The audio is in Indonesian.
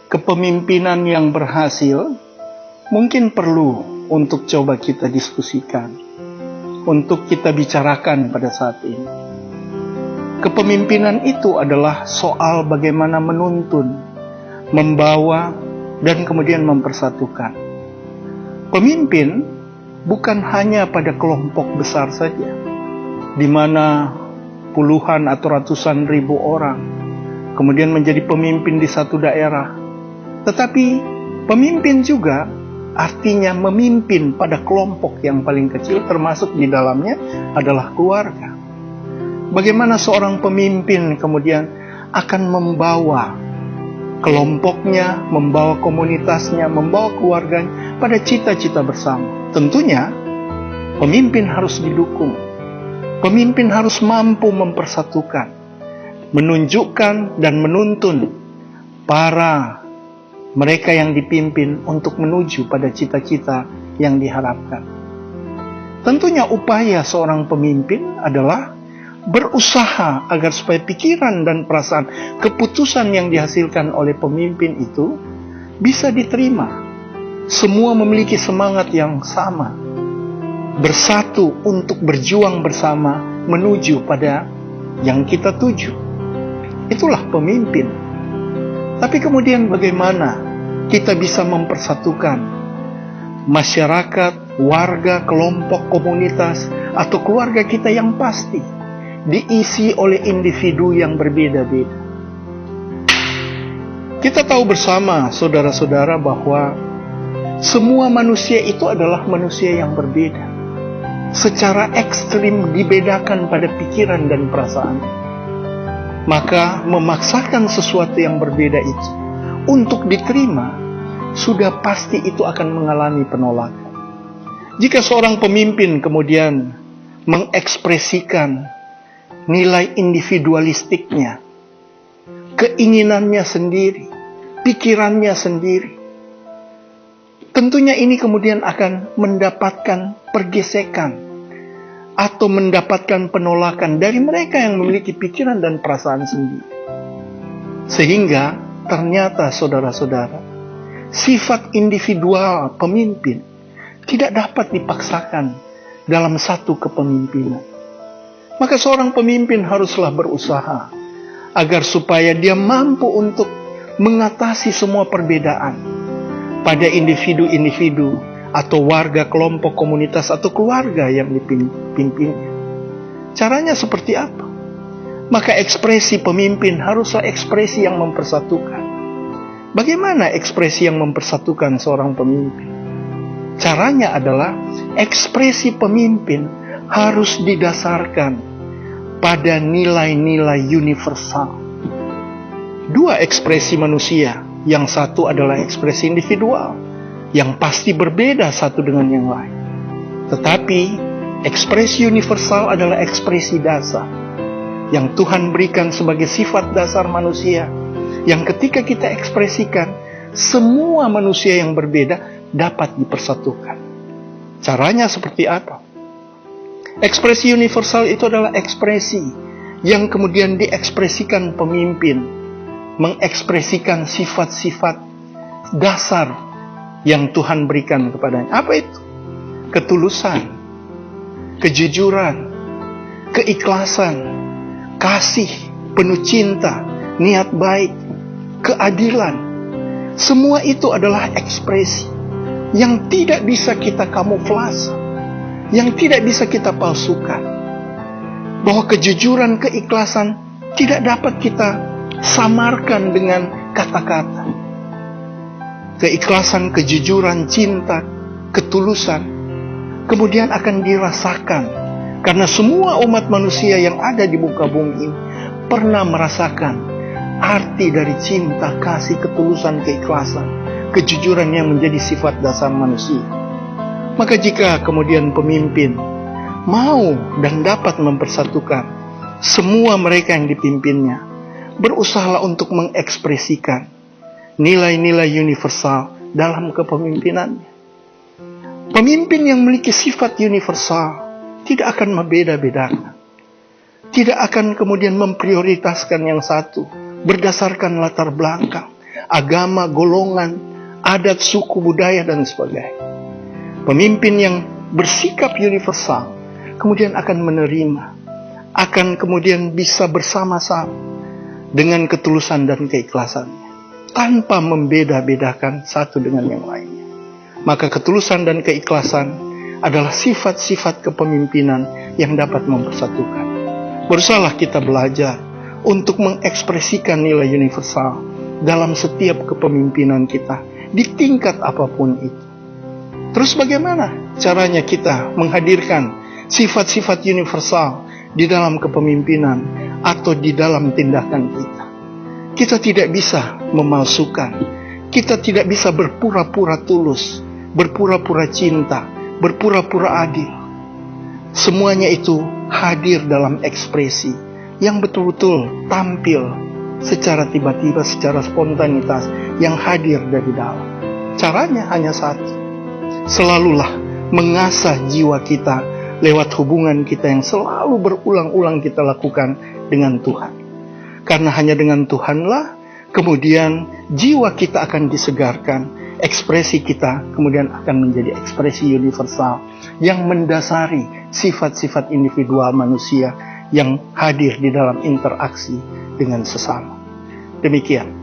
Kepemimpinan yang berhasil mungkin perlu untuk coba kita diskusikan, untuk kita bicarakan pada saat ini. Kepemimpinan itu adalah soal bagaimana menuntun, membawa, dan kemudian mempersatukan. Pemimpin bukan hanya pada kelompok besar saja, di mana puluhan atau ratusan ribu orang kemudian menjadi pemimpin di satu daerah. Tetapi pemimpin juga artinya memimpin pada kelompok yang paling kecil, termasuk di dalamnya adalah keluarga. Bagaimana seorang pemimpin kemudian akan membawa kelompoknya, membawa komunitasnya, membawa keluarganya pada cita-cita bersama. Tentunya pemimpin harus didukung. Pemimpin harus mampu mempersatukan, menunjukkan dan menuntun para mereka yang dipimpin untuk menuju pada cita-cita yang diharapkan. Tentunya upaya seorang pemimpin adalah berusaha agar supaya pikiran dan perasaan, keputusan yang dihasilkan oleh pemimpin itu bisa diterima. Semua memiliki semangat yang sama, bersatu untuk berjuang bersama menuju pada yang kita tuju. Itulah pemimpin. Tapi kemudian bagaimana kita bisa mempersatukan masyarakat, warga, kelompok, komunitas, atau keluarga kita yang pasti diisi oleh individu yang berbeda-beda. Kita tahu bersama, saudara-saudara, bahwa semua manusia itu adalah manusia yang berbeda. Secara ekstrim dibedakan pada pikiran dan perasaan. Maka memaksakan sesuatu yang berbeda itu untuk diterima, sudah pasti itu akan mengalami penolakan. Jika seorang pemimpin kemudian mengekspresikan nilai individualistiknya, keinginannya sendiri, pikirannya sendiri, tentunya ini kemudian akan mendapatkan pergesekan atau mendapatkan penolakan dari mereka yang memiliki pikiran dan perasaan sendiri. Sehingga ternyata saudara-saudara, sifat individual pemimpin tidak dapat dipaksakan dalam satu kepemimpinan. Maka seorang pemimpin haruslah berusaha agar supaya dia mampu untuk mengatasi semua perbedaan pada individu-individu atau warga, kelompok, komunitas, atau keluarga yang dipimpinnya. Caranya seperti apa? Maka ekspresi pemimpin haruslah ekspresi yang mempersatukan. Bagaimana ekspresi yang mempersatukan seorang pemimpin? Caranya adalah ekspresi pemimpin harus didasarkan pada nilai-nilai universal. Dua ekspresi manusia, yang satu adalah ekspresi individual, yang pasti berbeda satu dengan yang lain. Tetapi ekspresi universal adalah ekspresi dasar yang Tuhan berikan sebagai sifat dasar manusia, yang ketika kita ekspresikan, semua manusia yang berbeda dapat dipersatukan. Caranya seperti apa? Ekspresi universal itu adalah ekspresi yang kemudian diekspresikan pemimpin, mengekspresikan sifat-sifat dasar yang Tuhan berikan kepadanya. Apa itu? Ketulusan, kejujuran, keikhlasan, kasih, penuh cinta, niat baik, keadilan. Semua itu adalah ekspresi yang tidak bisa kita kamuflase, yang tidak bisa kita palsukan. Bahwa kejujuran, keikhlasan tidak dapat kita samarkan dengan kata-kata. Keikhlasan, kejujuran, cinta, ketulusan kemudian akan dirasakan, karena semua umat manusia yang ada di muka bumi ini pernah merasakan arti dari cinta, kasih, ketulusan, keikhlasan, kejujuran yang menjadi sifat dasar manusia. Maka jika kemudian pemimpin mau dan dapat mempersatukan semua mereka yang dipimpinnya, berusahalah untuk mengekspresikan nilai-nilai universal dalam kepemimpinannya. Pemimpin yang memiliki sifat universal tidak akan membeda-bedakan. Tidak akan kemudian memprioritaskan yang satu berdasarkan latar belakang agama, golongan, adat, suku, budaya, dan sebagainya. Pemimpin yang bersikap universal kemudian akan menerima, akan kemudian bisa bersama-sama dengan ketulusan dan keikhlasannya, tanpa membeda-bedakan satu dengan yang lainnya. Maka ketulusan dan keikhlasan adalah sifat-sifat kepemimpinan yang dapat mempersatukan. Berusahalah kita belajar untuk mengekspresikan nilai universal dalam setiap kepemimpinan kita, di tingkat apapun itu. Terus bagaimana caranya kita menghadirkan sifat-sifat universal di dalam kepemimpinan atau di dalam tindakan kita? Kita tidak bisa memalsukan, kita tidak bisa berpura-pura tulus, berpura-pura cinta, berpura-pura adil. Semuanya itu hadir dalam ekspresi yang betul-betul tampil secara tiba-tiba, secara spontanitas yang hadir dari dalam. Caranya hanya satu. Selalulah mengasah jiwa kita lewat hubungan kita yang selalu berulang-ulang kita lakukan dengan Tuhan. Karena hanya dengan Tuhanlah kemudian jiwa kita akan disegarkan, ekspresi kita kemudian akan menjadi ekspresi universal yang mendasari sifat-sifat individual manusia yang hadir di dalam interaksi dengan sesama. Demikian